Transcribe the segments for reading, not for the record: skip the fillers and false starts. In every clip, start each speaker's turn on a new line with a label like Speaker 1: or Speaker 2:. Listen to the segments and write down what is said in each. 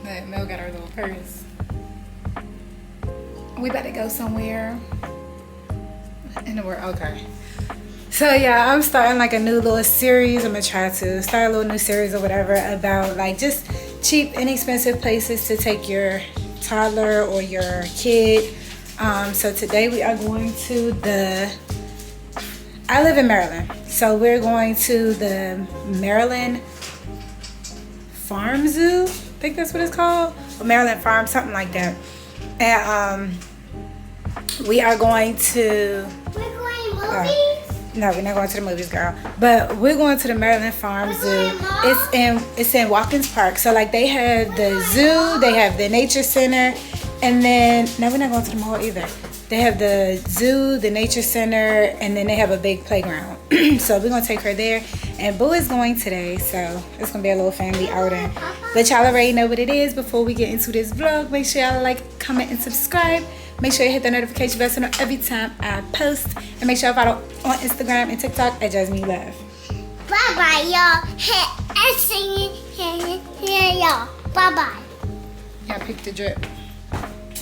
Speaker 1: But Mel got her little purse. We about to go somewhere in the world. Okay. So yeah, I'm starting like a new little series. I'm gonna try to start a little new series or whatever about like just cheap, inexpensive places to take your toddler or your kid. So today we are going to I live in Maryland, so we're going to the Maryland Farm Zoo. I think that's what it's called, or Maryland Farm, something like that. And we are going to.
Speaker 2: We're going movies.
Speaker 1: No, we're not going to the movies, girl. But we're going to the Maryland Farm Zoo. It's in Watkins Park. So like they have the zoo, they have the nature center, and then no, we're not going to the mall either. They have the zoo, the nature center, and then they have a big playground. So we're gonna take her there. And Boo is going today, so it's gonna be a little family outing. But y'all already know what it is. Before we get into this vlog, make sure y'all like, comment, and subscribe. Make sure you hit the notification bell so you know every time I post. And make sure you follow on Instagram and TikTok at Jasmine Love.
Speaker 2: Bye bye, y'all. Hey, singing here, y'all. Bye bye.
Speaker 1: Y'all pick the drip.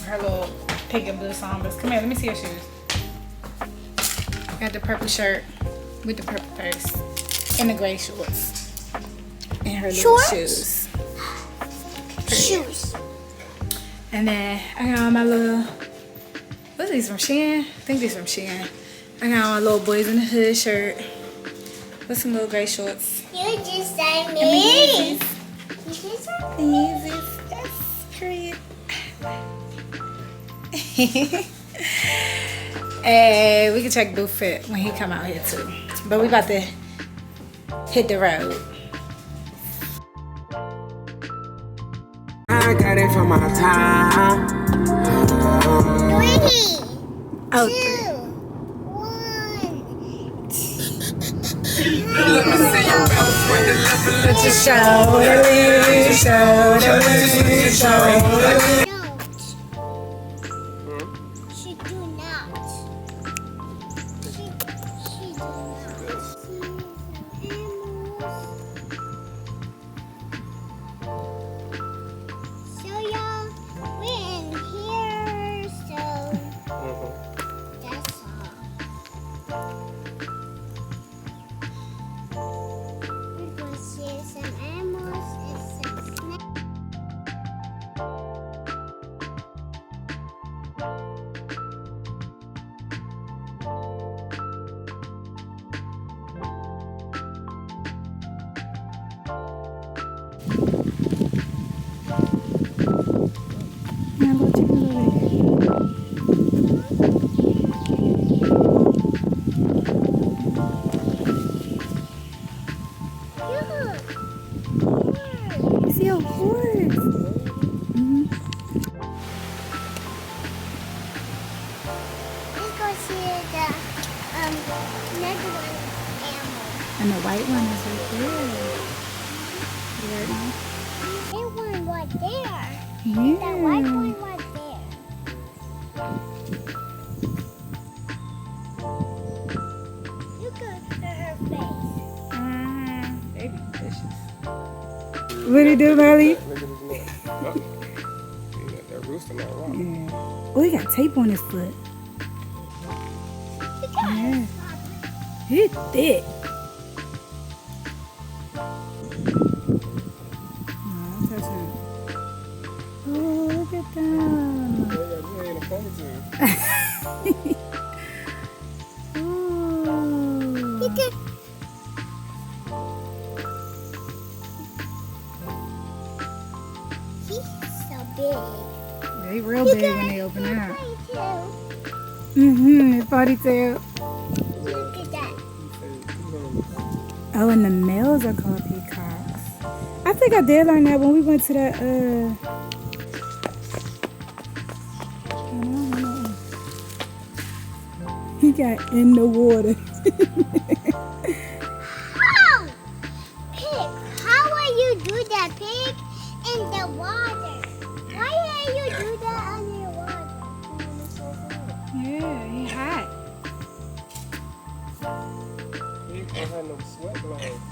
Speaker 1: Her little pink and blue sambas. Come here, let me see your shoes. Got the purple shirt with the purple purse and the gray shorts. And her little shoes.
Speaker 2: Shoes.
Speaker 1: And then I got on my little, what's these from Shein? I think these from Shein. I got on my little Boys in the Hood shirt with some little gray shorts.
Speaker 2: You just say me.
Speaker 1: And
Speaker 2: You just say
Speaker 1: the Yeezys. That's pretty. And we can check Boo fit when he come out here too. But we about to hit the road.
Speaker 3: I got it from my time.
Speaker 2: 3,
Speaker 1: Oh,
Speaker 2: 2, 1.
Speaker 3: Let me see your bounce when the level
Speaker 1: but you show
Speaker 2: Don't. She do not. She do not. So y'all, we're in here, so that's all. We're gonna see some animals and some snakes.
Speaker 1: You see a horse.
Speaker 2: Let's go see the another one animal.
Speaker 1: And the white one is right there.
Speaker 2: That one right there.
Speaker 1: Yeah.
Speaker 2: That white one right there. Look at her face.
Speaker 1: They be vicious. What do you do, Marley?
Speaker 3: Look at his neck. That rooster not wrong.
Speaker 1: Yeah. Oh, he got tape on his foot. Yeah. He's thick. No, I'm touching. Oh, look at them.
Speaker 3: You ain't a ponytail.
Speaker 1: Ooh.
Speaker 2: Look at he's so big.
Speaker 1: They real big when they open up.
Speaker 2: Too.
Speaker 1: His ponytail.
Speaker 2: Look at that.
Speaker 1: Oh, and the males are called peacocks. I think I did learn that when we went to that, he got in the water.
Speaker 2: Oh! Pig, how will you do that, pig? In the water. Why will you do that under the water?
Speaker 1: Yeah, he hot.
Speaker 3: He don't have no sweat glands.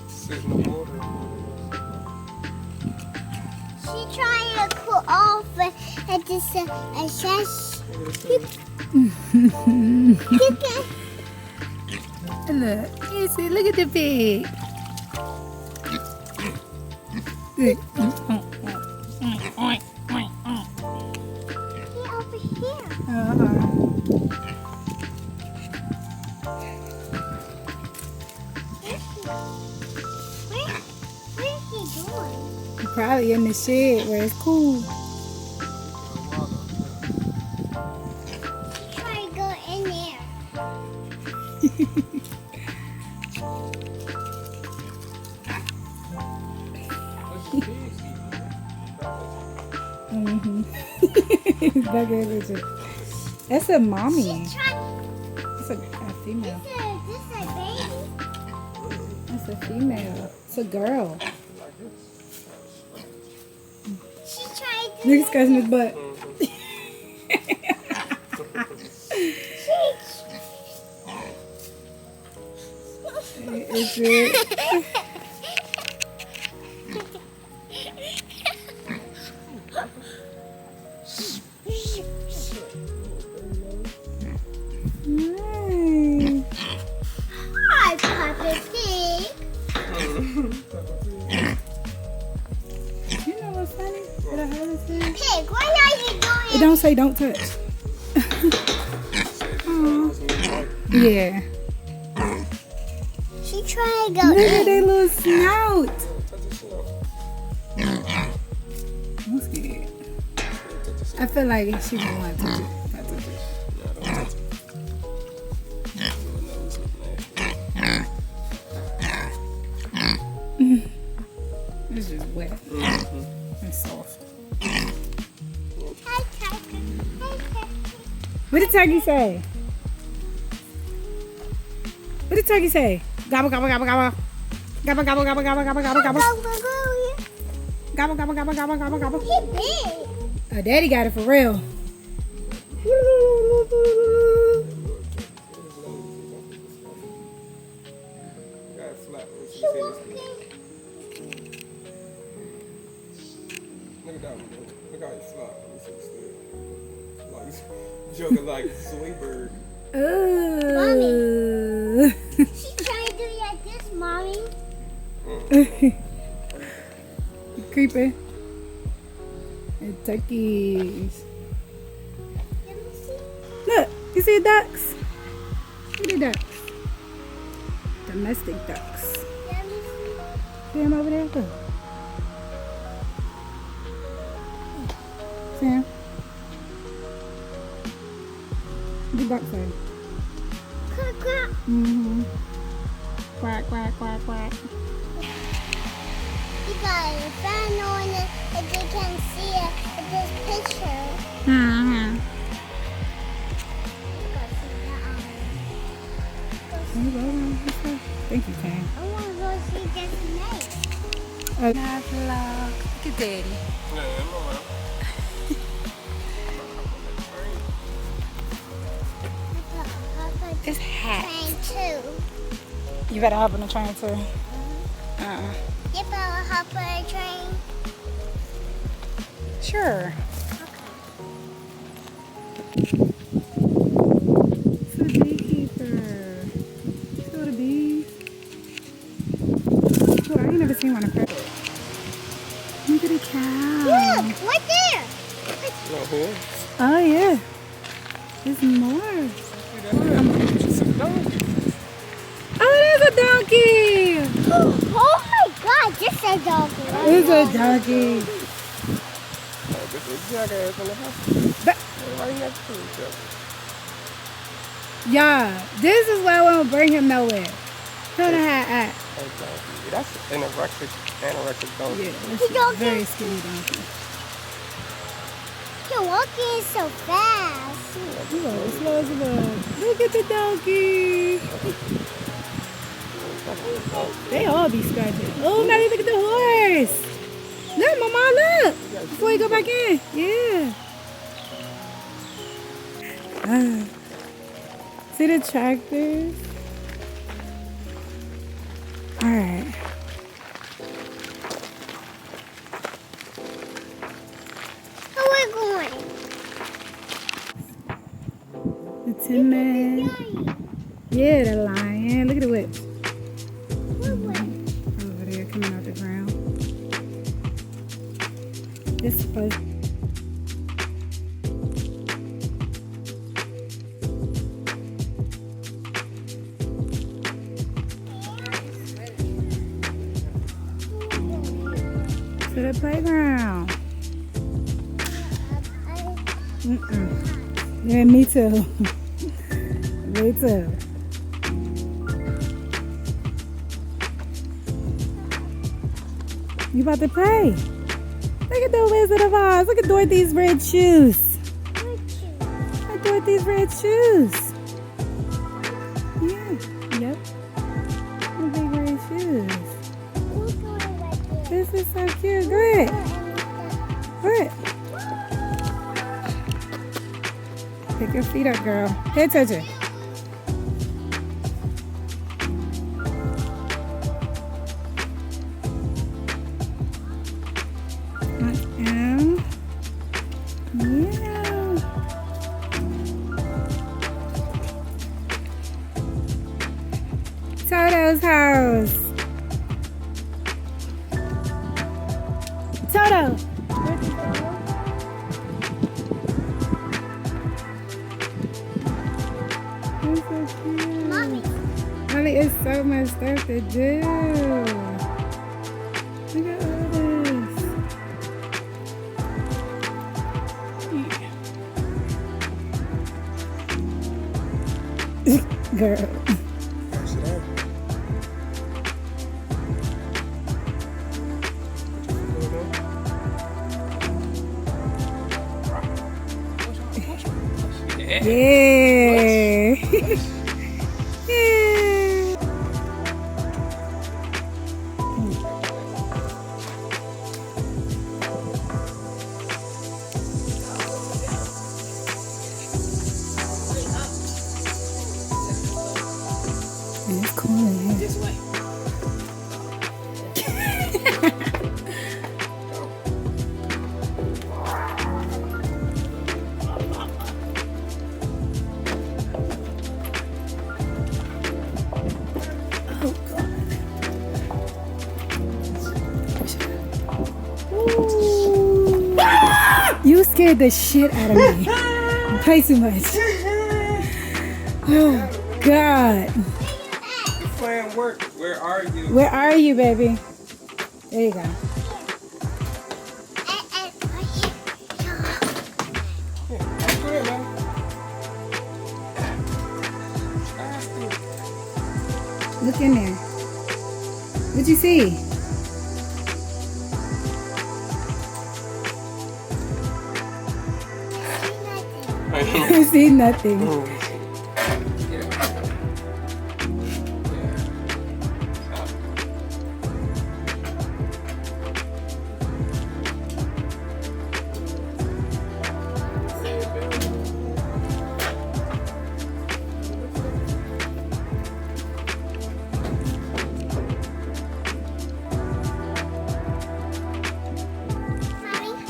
Speaker 3: Sit in the water.
Speaker 2: She trying to cool off and just a sash.
Speaker 1: Look, you see, look at the pig.
Speaker 2: He over here. What is he doing?
Speaker 1: Probably in the shed where it's cool.
Speaker 2: She trying to go in there.
Speaker 1: That's a mommy.
Speaker 2: She's trying.
Speaker 1: That's a female.
Speaker 2: This is a baby.
Speaker 1: That's a female. It's a girl.
Speaker 2: She's trying to.
Speaker 1: Look, he's scratching his butt. Is it? Nice.
Speaker 2: Hi, Papa Pig.
Speaker 1: You know what's funny? What I heard it say?
Speaker 2: Pig, what are you
Speaker 1: It
Speaker 2: doing?
Speaker 1: don't say don't touch. Yeah.
Speaker 2: She trying to go
Speaker 1: Look at
Speaker 2: in.
Speaker 1: their little snout. I'm scared. I feel like she would want to touch it. Not touch it. It's just wet and soft.
Speaker 2: Hi, Tucker. Hi, Tucker.
Speaker 1: What did turkey say? What did turkey say? Gobble, gobble, gobble, gobble. Gobble, gobble, gobble, gobble, gobble, gobble, gobble.
Speaker 2: Go.
Speaker 1: Gobble, gobble, gobble, gobble, gobble, gobble.
Speaker 2: He big.
Speaker 1: Oh, daddy got it for real.
Speaker 2: She walking.
Speaker 3: Look at that one. Look how he slap. Let me see the stick. Like, joking like sweet bird.
Speaker 1: Ooh.
Speaker 2: She trying to do like this, Mommy.
Speaker 1: Creeping. And turkeys.
Speaker 2: Let me see.
Speaker 1: Look, you see ducks? Look at the ducks. Domestic ducks.
Speaker 2: Let me see.
Speaker 1: See him over there? Look. See him? The duck say.
Speaker 2: Quack, quack.
Speaker 1: Mm-hmm. Quack, quack, quack, quack.
Speaker 2: You got a fan on it if they can see it in this picture.
Speaker 1: Mm-hmm.
Speaker 2: You got to see that
Speaker 1: Thank you, Tam.
Speaker 2: I want to go see this snake.
Speaker 1: Look at daddy.
Speaker 3: Yeah, I'm around.
Speaker 1: It's hot.
Speaker 2: Train too.
Speaker 1: You better hop on the train too.
Speaker 2: You better hop on a train.
Speaker 1: Sure. It's the beekeeper. See all the bees. Oh, I ain't never seen one in person. Look at the cow.
Speaker 2: Look, right there.
Speaker 3: No, who?
Speaker 1: Oh yeah. There's more.
Speaker 3: It's a donkey.
Speaker 1: Oh, there's a donkey.
Speaker 2: Oh my God, this is a donkey.
Speaker 1: It's a donkey.
Speaker 3: Oh, this is jackass in the house.
Speaker 1: But,
Speaker 3: They're right next to each other.
Speaker 1: yeah, this is why I won't bring him nowhere. Tell the hat at.
Speaker 3: A donkey. That's an anorexic donkey.
Speaker 1: Yeah,
Speaker 2: He
Speaker 1: that's a
Speaker 2: don't
Speaker 1: very
Speaker 2: get-
Speaker 1: skinny donkey.
Speaker 2: You're walking so fast.
Speaker 1: Look, it's slow as a bug. Look at the donkey. They all be scratching. Oh, Maddie, look at the horse. Look, Mama, look. Before you go back in. Yeah. See the tractors? All right. Tin Man. Yeah, the lion. Look at the whip. Over there, coming out the ground. This is supposed. To the playground. Yeah, me too. Me too. You about to play? Look at the Wizard of Oz. Look at Dorothy's red shoes. Look at Dorothy's red shoes. Yeah. Yep. The big red shoes. This is so cute. Go ahead. Go ahead. Pick your feet up, girl. Pay attention. Yeah. Toto's house. Toto.
Speaker 2: Mommy.
Speaker 1: Mommy, it's so much stuff to do. Look at all this. Girl.
Speaker 3: Pass it on.
Speaker 1: Yeah. Yeah. It's cool in here.
Speaker 4: This way.
Speaker 1: Oh, God. Ooh. You scared the shit out of me. You play too much. Oh, God.
Speaker 3: You playing work. Where are you?
Speaker 1: Where are you, baby? There you go.
Speaker 3: Go ahead, man.
Speaker 1: Look in there. What'd you see? I see nothing.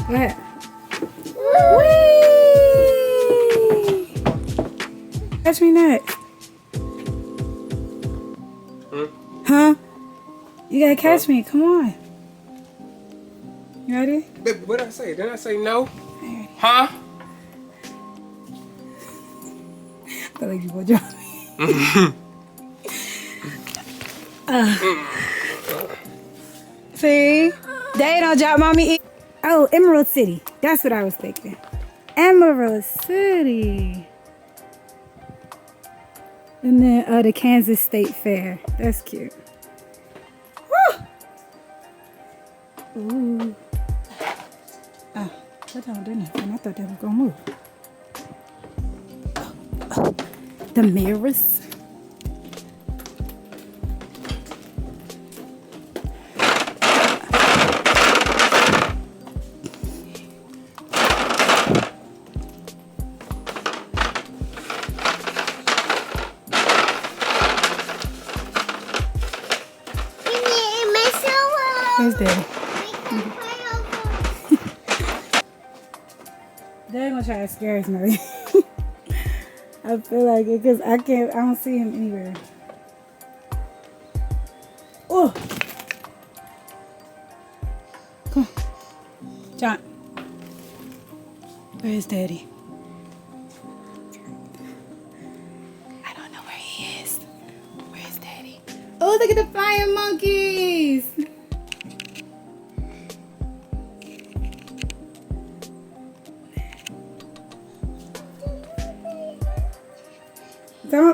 Speaker 1: What? Whee! Catch me next. Huh? You gotta catch me. Come on. You ready?
Speaker 3: Baby, what did I say? Did I say no? Huh?
Speaker 1: I feel like you gonna drop me. See? They don't drop mommy. Oh, Emerald City. That's what I was thinking. Emerald City. And then the Kansas State Fair. That's cute. Woo! Ooh. Oh, that don't do nothing. I thought they were gonna move. Oh, the mirrors. Where's Daddy? Daddy gonna try to scare us, Nelly. I feel like it because I don't see him anywhere. Oh! Come on. John. Where is Daddy? I don't know where he is. Where is Daddy? Oh, look at the flying monkeys!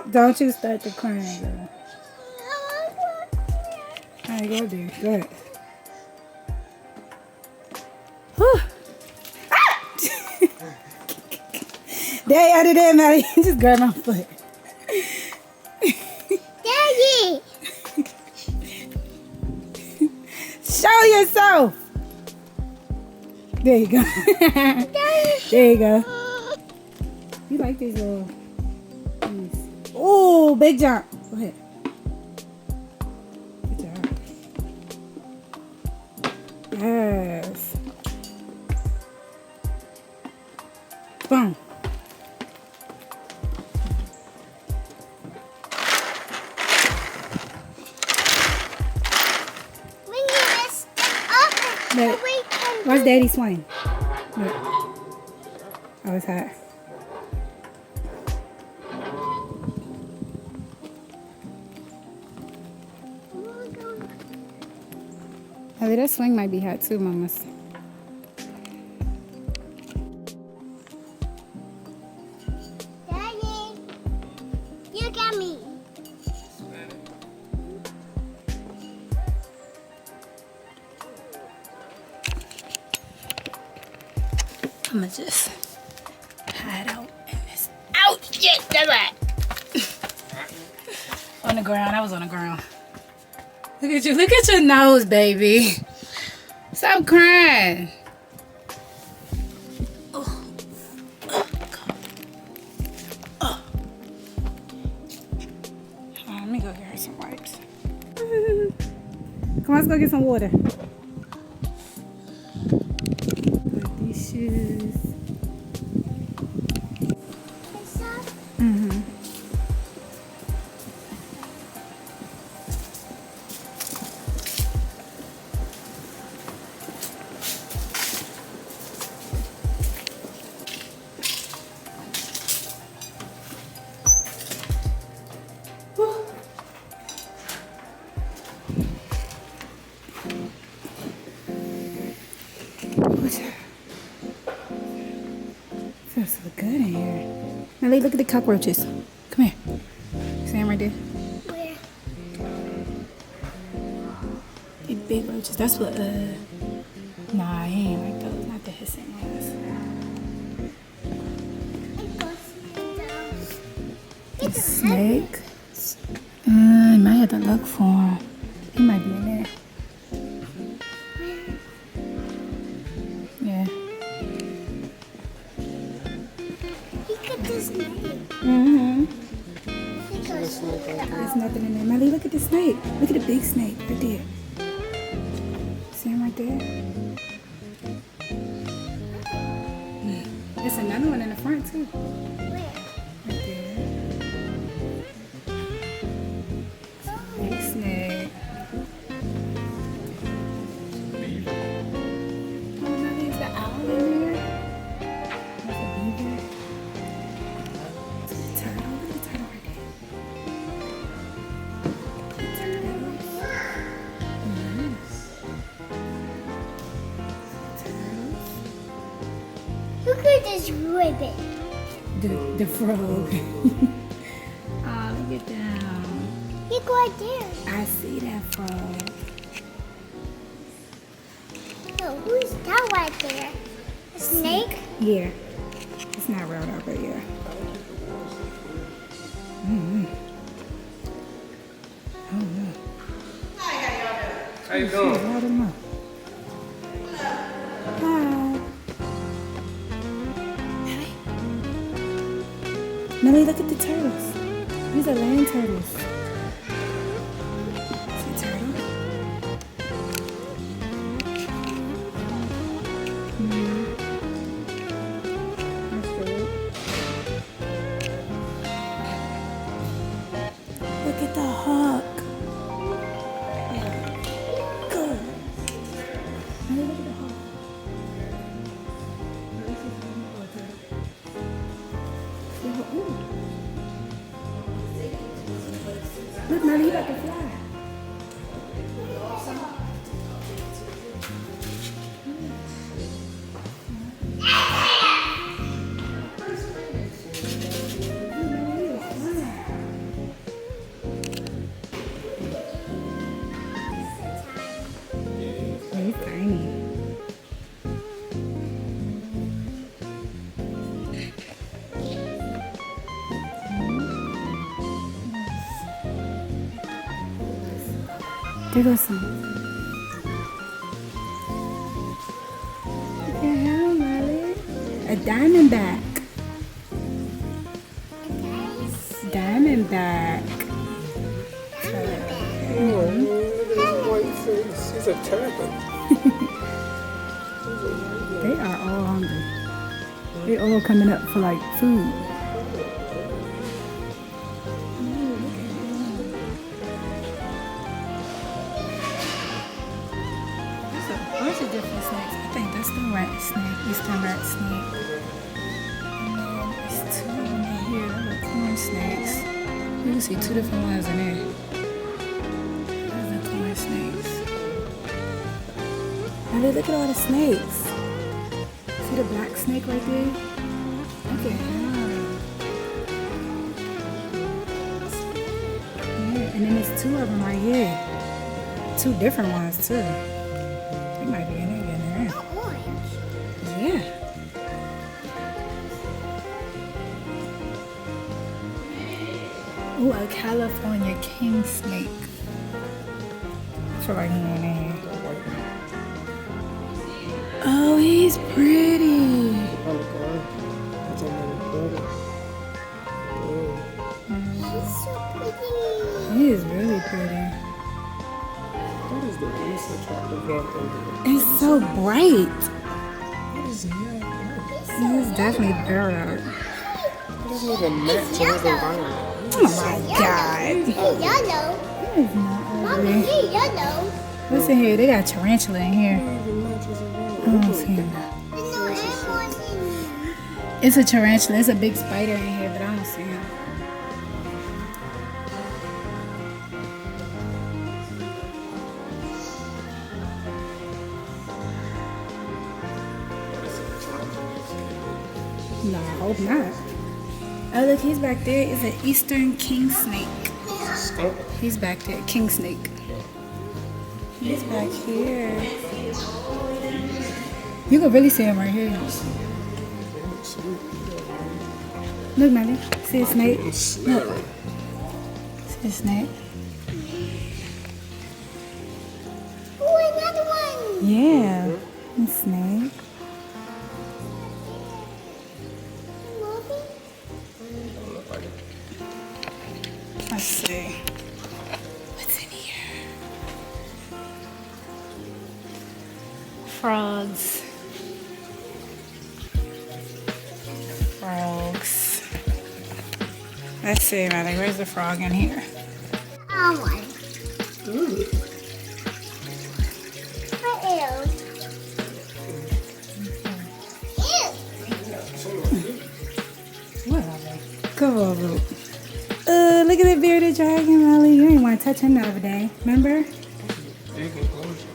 Speaker 1: Don't you start to crying, girl. All right, go there. Go ahead. Whew. Ah! Daddy, out of there, Maddie. Just grab my foot.
Speaker 2: Daddy!
Speaker 1: Show yourself. There you go. There you go. You like these little... Oh, big jump. Go ahead. Good job. Yes. Boom.
Speaker 2: We need to step up and
Speaker 1: Look,
Speaker 2: we can
Speaker 1: watch Daddy swing. Look. Oh, it's hot. Oh, that swing might be hot too, mamas.
Speaker 2: Daddy, you got me.
Speaker 1: I'm gonna just hide out in this. Ouch! Yes, that's right. On the ground. I was on the ground. Look at you. Look at your nose, baby. Stop crying. Oh. Oh, God. Oh. Hold on, let me go get her some wipes. Come on, let's go get some water. Put these shoes. Mm-hmm. Feels so good in here. Nelly, look at the cockroaches. Come here. See them right there?
Speaker 2: Where?
Speaker 1: The big roaches. That's what, nah, he ain't like those. Not the hissing ones. The snake. You might have to look for him. He might be in there. Yeah.
Speaker 2: Look at the snake.
Speaker 1: Mm-hmm.
Speaker 2: There's
Speaker 1: There's nothing in there. Melly, look at the snake. Look at the big snake right there. See him right there? There's another one in the front too.
Speaker 2: Where?
Speaker 1: Right there. Big snake. Oh no, there's the owl in there. There's a beaver. There's a turtle. Look at the turtle right there.
Speaker 2: Look at this ribbon.
Speaker 1: The frog. Oh, look at them.
Speaker 2: Look right there.
Speaker 1: I see that frog.
Speaker 2: No, who's that right there? A snake?
Speaker 1: Yeah. It's not real though, but yeah. Mm-hmm. Oh no.
Speaker 3: How you doing?
Speaker 1: Load them up. Hi. Melly, look at the turtles. These are land turtles. See a turtle? Mm-hmm. That's good. Look, Molly, he about to fly. He's tiny. There goes some. What the hell, Molly? A diamondback. Diamondback.
Speaker 3: He's a turtle.
Speaker 1: They are all hungry. They all coming up for like food. There's a bunch of different snakes. I think that's the rat snake, eastern rat snake. And then there's two in here, little corn snakes. You can see two different ones in there. Those are corn snakes. And then look at all the snakes. See the black snake right there? Look at him. Yeah, and then there's two of them right here. Two different ones too. They might be in there getting there.
Speaker 2: Orange.
Speaker 1: Yeah. Ooh, a California king snake. I feel like he ain't in here. Oh, he's pretty.
Speaker 2: He's so pretty.
Speaker 1: He is really pretty.
Speaker 3: What is the least attractive one over
Speaker 1: It's so bright.
Speaker 3: What is that?
Speaker 1: He is definitely burrowed.
Speaker 3: It doesn't even match his environment.
Speaker 1: Oh my god.
Speaker 2: He's yellow.
Speaker 1: He is not
Speaker 2: Mommy,
Speaker 1: ugly.
Speaker 2: he's yellow.
Speaker 1: What's in here? They got tarantula in here.
Speaker 3: It doesn't even match his environment.
Speaker 1: I don't see him.
Speaker 2: There's no animals in here.
Speaker 1: It's a tarantula. It's a big spider in here, but I don't see him. No, I hope not. Oh, look, he's back there. It's an eastern king snake.
Speaker 3: Skunk.
Speaker 1: He's back there. King snake. He's back here. You can really see him right here. Look, Molly. See a snake? Look. See a snake?
Speaker 2: Oh, another one.
Speaker 1: Yeah. A snake.
Speaker 2: Mommy?
Speaker 1: Let's see. What's in here? Frogs. Frogs. Let's see, Molly. Where's the frog in here?
Speaker 2: I want. What else? Ew.
Speaker 1: Whatever. Come on, Luke. Look at the bearded dragon, Molly. You didn't want to touch him the other day. Remember?
Speaker 3: Big enclosure.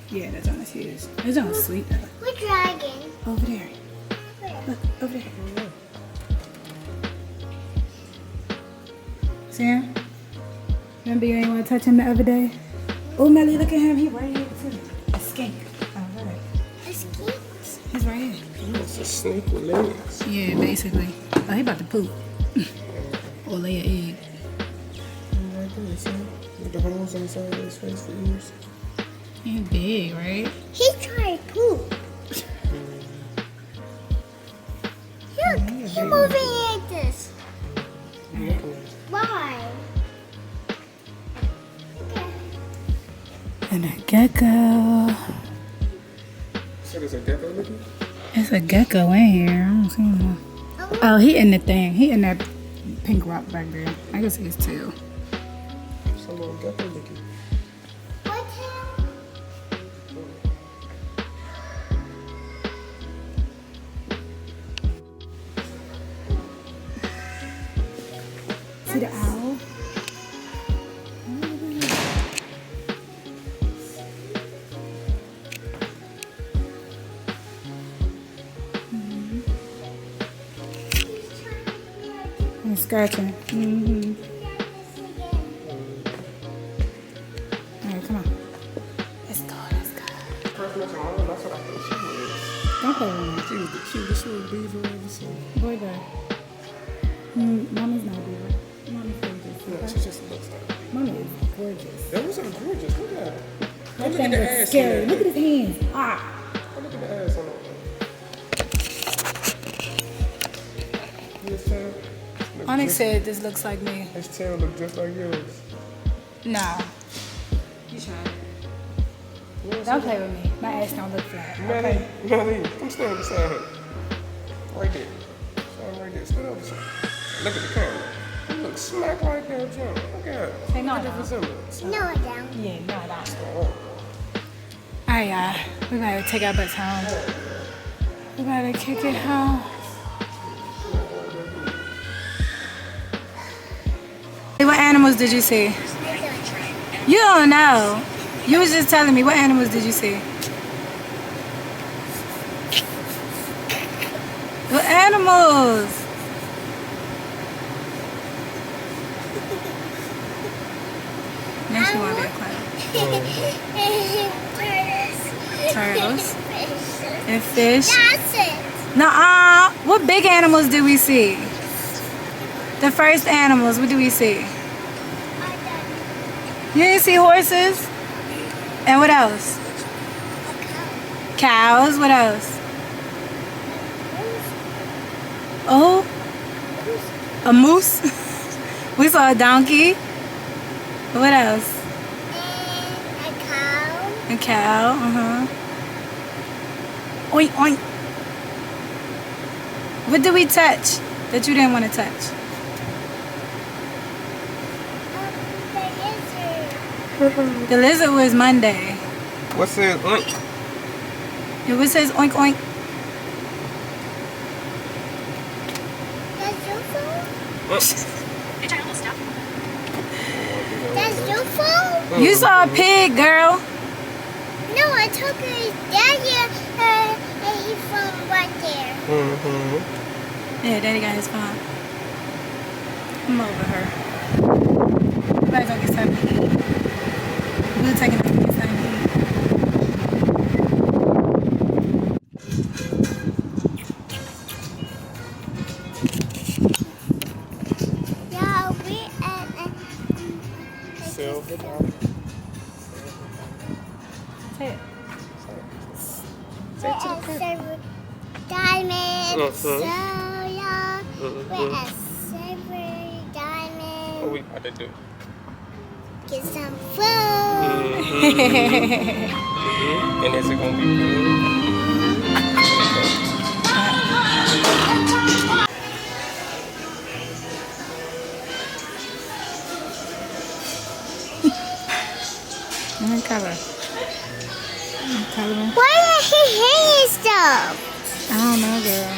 Speaker 1: Yeah, that's on his ears. It's on sleep though.
Speaker 2: What dragon?
Speaker 1: Over there.
Speaker 2: Where?
Speaker 1: Look, over there. See him? Remember you didn't want to touch him the other day? Oh, Melly, look at him. He right here too. A skink. Oh, right.
Speaker 2: A skink?
Speaker 1: He's right here.
Speaker 3: It's a snake with legs.
Speaker 1: Yeah, basically. Oh, he about to poop. Or lay an egg.
Speaker 3: Right there, see? With the holes on the side of his face for ears.
Speaker 1: He's big, right?
Speaker 2: He's trying to poop. Look, he's moving like this. Why? Okay.
Speaker 1: And a gecko.
Speaker 3: So there's a gecko looking?
Speaker 1: There's a gecko in here. I don't see him. Oh, he in the thing. He in that pink rock back there. I can see his tail.
Speaker 3: Some little gecko looking.
Speaker 2: What's him?
Speaker 1: See the owl? And scratching. Mm-hmm. Alright, come on. Let's go, let's go.
Speaker 3: First met your mom, that's what I think she was.
Speaker 1: Don't play with me.
Speaker 3: She was the cutest little beaver I've ever seen.
Speaker 1: Boy, bye. Mommy's not beautiful. Mommy's gorgeous.
Speaker 3: No,
Speaker 1: Okay?
Speaker 3: she just looks like it.
Speaker 1: Mommy is gorgeous.
Speaker 3: That was so gorgeous. Look at her.
Speaker 1: That
Speaker 3: Look
Speaker 1: thing
Speaker 3: at the
Speaker 1: looks
Speaker 3: ass.
Speaker 1: scary.
Speaker 3: on
Speaker 1: Look
Speaker 3: that
Speaker 1: at his hands. Ah.
Speaker 3: thing. Look at the ass on that thing. His tail. look
Speaker 1: Onyx
Speaker 3: just-
Speaker 1: said this looks like me.
Speaker 3: His tail look just like yours.
Speaker 1: No. You trying? Don't play with me. My ass don't look flat. Okay.
Speaker 3: Melly, come stand beside her. Right there. Stand right there. Stand up beside her. Look at the camera. You look smack like that, John. Look at her.
Speaker 1: Hey, no,
Speaker 3: Look at the
Speaker 1: no.
Speaker 3: resemblance.
Speaker 2: No, I don't.
Speaker 1: Yeah, no, I don't.
Speaker 3: Oh.
Speaker 1: Alright, y'all. We gotta take our butts home. We gotta kick it home. Hey, what animals did you see? You don't know. You was just telling me. What animals did you see? What animals? Now she wanna be a clown. Turtles. And fish.
Speaker 2: That's it.
Speaker 1: Nuh-uh. What big animals did we see? The first animals, what do we see? You didn't see horses? And what else? Cows. What else? Oh, a moose. We saw a donkey. What else?
Speaker 2: A cow.
Speaker 1: A cow. Uh-huh. Oink, oink. What did we touch that you didn't want to touch?
Speaker 2: The lizard.
Speaker 1: The lizard was Monday.
Speaker 3: What's that? Oink.
Speaker 1: It was says oink, oink.
Speaker 2: That's your phone? That's your phone?
Speaker 1: You saw a pig, girl.
Speaker 2: No, I took his daddy his phone right there.
Speaker 3: Mm-hmm.
Speaker 1: Yeah, daddy got his phone. I'm over her. Everybody's gonna get something to eat. We're taking them to get something to eat.
Speaker 2: Yeah, we at
Speaker 3: Silver dollar.
Speaker 1: Say it.
Speaker 2: we're at Silver Diamond.
Speaker 3: Mhm.
Speaker 2: So yeah, we're
Speaker 3: Mhm.
Speaker 2: at Silver
Speaker 3: What
Speaker 2: Diamond.
Speaker 3: we about to do?
Speaker 2: Get some food.
Speaker 3: And is it gonna be good?
Speaker 1: Color. Color.
Speaker 2: Why is he hanging stuff?
Speaker 1: I don't know, girl.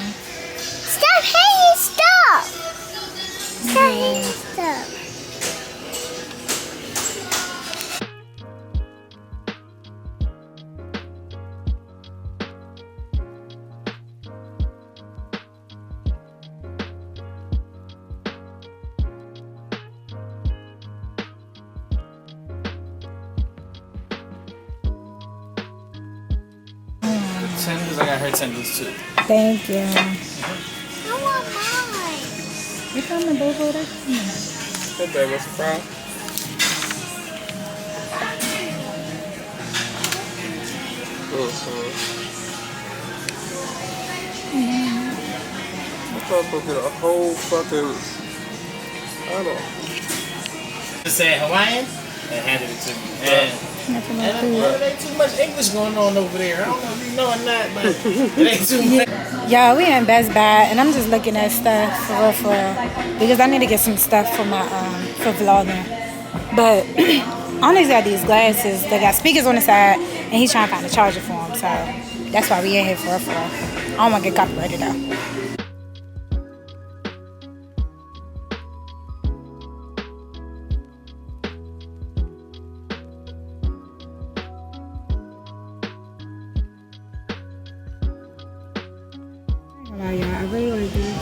Speaker 2: Stop hanging stuff. Stop hanging stuff.
Speaker 4: Tenders, I got her tenders too.
Speaker 1: Thank you.
Speaker 2: I want mine.
Speaker 1: You coming, boo boo?
Speaker 3: That bag was a fry. I thought to get a whole fucking. I don't know.
Speaker 4: Just said Hawaiian and handed it to me. And it ain't too much English going on over there. I don't know if you know or not, but it ain't too much.
Speaker 1: Y'all, we in Best Buy, and I'm just looking at stuff for real, because I need to get some stuff for my for vlogging. But Onyx got these glasses that got speakers on the side, and he's trying to find a charger for them. So that's why we in here for real. I don't want to get copyrighted though. I really like these.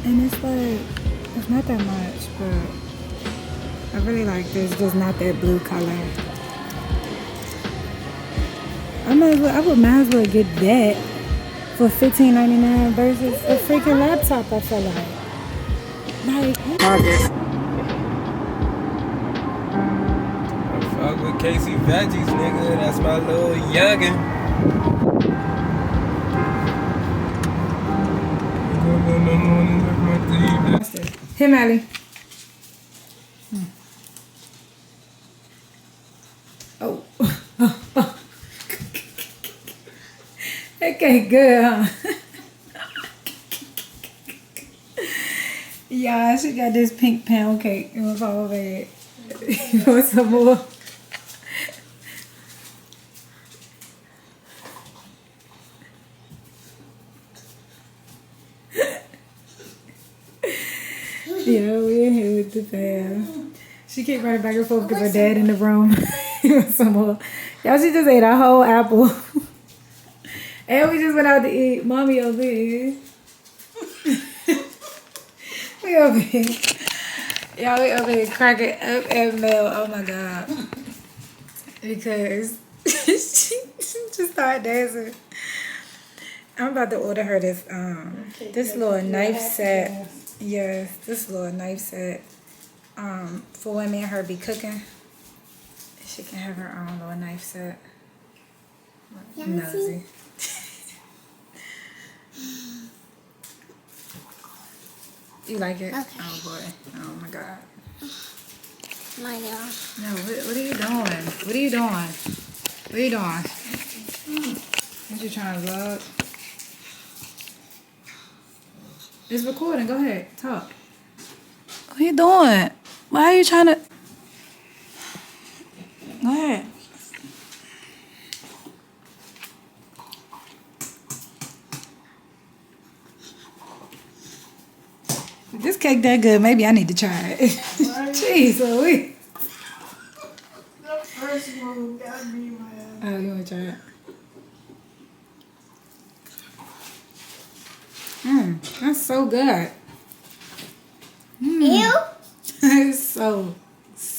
Speaker 1: And it's like, it's not that much, but I really like this, just not that blue color. I might as well get that for $15.99 versus a freaking laptop, I feel like. Target.
Speaker 3: Fuck with Casey Veggies, nigga. That's my little youngin'.
Speaker 1: Here, Mally. Oh. Okay, good, huh? Yeah, she got this pink pound cake. It was all bad. You want some more? Yeah, we're here with the fam. She keep running back and forth because her dad in the room. You want some more? Y'all, she just ate a whole apple. And we just went out to eat. Mommy over here. We over here. Y'all, we over here cracking up at Mel. Oh my God. Because she just started dancing. I'm about to order her this this little knife set. Yes, this little knife set. For when me and her be cooking. She can have her own little knife set. Nosy. You like it?
Speaker 2: Okay.
Speaker 1: Oh boy. Oh my God.
Speaker 2: My God.
Speaker 1: No, what are you doing? What are you doing? What are you doing? What you trying to vlog? It's recording. Go ahead. Talk. What are you doing? Why are you trying to... Go ahead. This cake that good. Maybe I need to try it. Jeez Louise.
Speaker 5: The first one got me, man.
Speaker 1: Oh, you want to try it? That's so good.
Speaker 2: You?
Speaker 1: It's so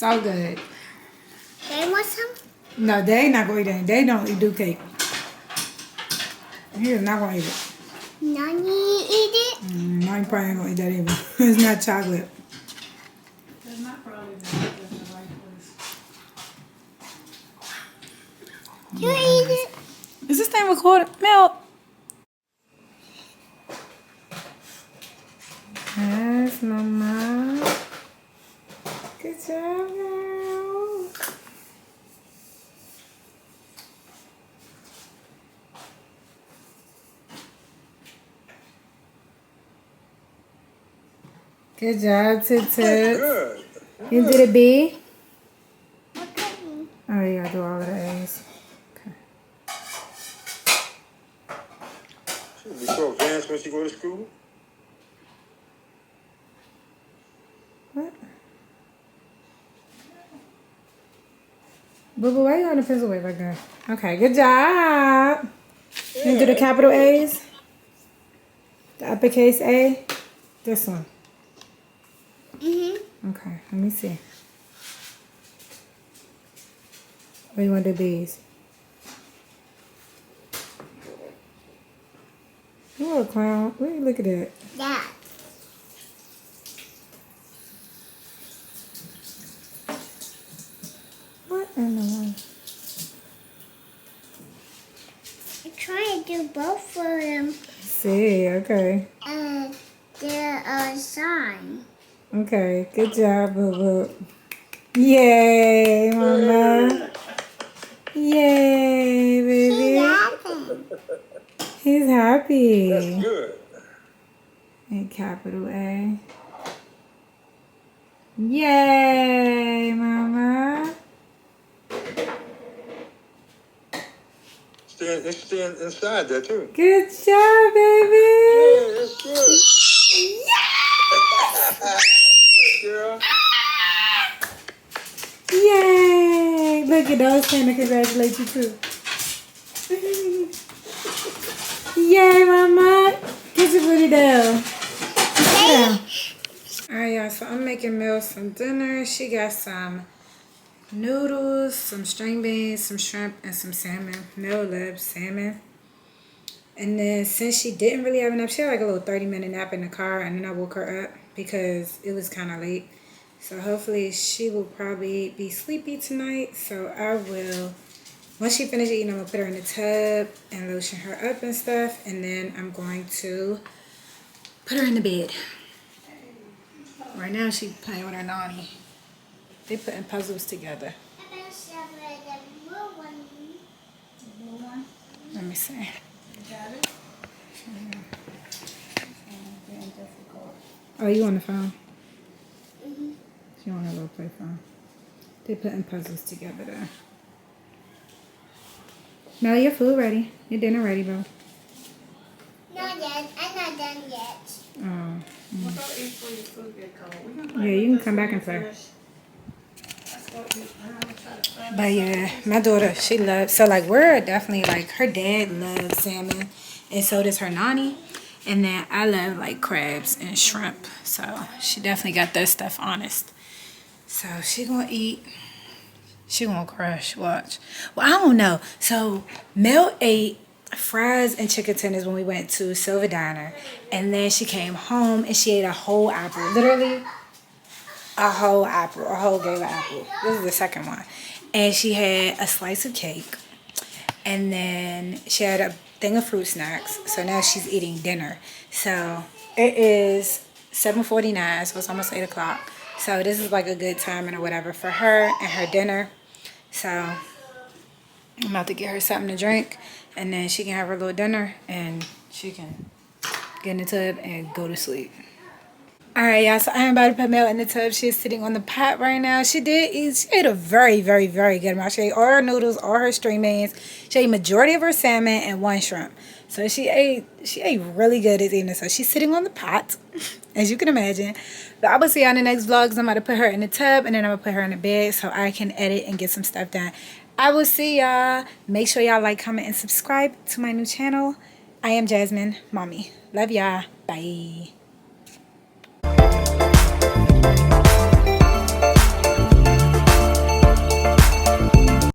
Speaker 1: good.
Speaker 2: They want some?
Speaker 1: No, they not going to eat that. They don't do cake. He is not going to eat it.
Speaker 2: Nani eat it?
Speaker 1: No, he probably ain't going to eat that either. It's not chocolate.
Speaker 5: That's not probably the right place.
Speaker 2: You eat it?
Speaker 1: Is this thing recorded? Mel. Yes, Mama. Good job, girl. Good job, Tut Tut. You did a B? Oh, you gotta do all of the A's. Okay.
Speaker 6: She'll be so advanced when she go to school.
Speaker 1: What? Boo boo, why you on the pencil wave like that? Okay, good job. You do the capital A's? The uppercase A? This one. Okay, let me see. Where you want to do B's? You a clown. Where you look at that?
Speaker 2: Yeah.
Speaker 1: What in the world?
Speaker 2: I'm trying to do both of them.
Speaker 1: See, okay.
Speaker 2: They're a sign.
Speaker 1: Okay, good job, boo boo. Yay, Mama. Yay,
Speaker 2: She's
Speaker 1: baby.
Speaker 2: laughing.
Speaker 1: He's happy.
Speaker 6: That's good.
Speaker 1: And capital A. Yay, Mama.
Speaker 6: Stay inside there too.
Speaker 1: Good job, baby.
Speaker 6: Yeah, that's good. Good girl.
Speaker 1: Yay. Look at those trying to congratulate you too. Yay, Mama. Get your booty down.
Speaker 2: They
Speaker 1: making Mel some dinner. She got some noodles, some string beans, some shrimp, and some salmon. Mel loves salmon. And then since she didn't really have enough, she had like a little 30-minute nap in the car, and then I woke her up because it was kind of late. So hopefully she will probably be sleepy tonight. So I will, once she finishes eating, I'm going to put her in the tub and lotion her up and stuff. And then I'm going to put her in the bed. Right now she's playing with her nanny. They putting puzzles together. Let me see. Oh, you on the phone? She on her little play phone. They putting puzzles together there. Mel, your food ready. Your dinner ready, bro.
Speaker 2: Not yet. I'm not done yet.
Speaker 1: Oh.
Speaker 5: We'll go eat before your food get cold. We can play
Speaker 1: Yeah, you can
Speaker 5: this
Speaker 1: come back
Speaker 5: when
Speaker 1: and play.
Speaker 5: we finish. Let's go eat. I'm gonna try to find
Speaker 1: But yeah, my daughter, she loves, so like we're definitely like, her dad loves salmon and so does her nanny. And then I love like crabs and shrimp. So she definitely got that stuff honest. So she gonna eat. She gonna crush, watch. Well, I don't know. So Mel ate fries and chicken tenders when we went to Silver Diner. And then she came home and she ate a whole apple. Literally a whole apple, a whole gala apple. This is the second one. And she had a slice of cake. And then she had a thing of fruit snacks. So now she's eating dinner. So it is 7:49, so it's almost 8 o'clock. So this is like a good timing or whatever for her and her dinner. So I'm about to get her something to drink. And then she can have her little dinner. And she can get in the tub and go to sleep. Alright, y'all, so I am about to put Mel in the tub. She's sitting on the pot right now. She ate a very, very, very good amount. She ate all her noodles, all her string beans. She ate majority of her salmon and 1 shrimp. So she ate really good this evening. So she's sitting on the pot, as you can imagine. But I will see y'all in the next vlogs. I'm about to put her in the tub and then I'm going to put her in the bed so I can edit and get some stuff done. I will see y'all. Make sure y'all like, comment, and subscribe to my new channel. I am Jasmine, Mommy. Love y'all. Bye.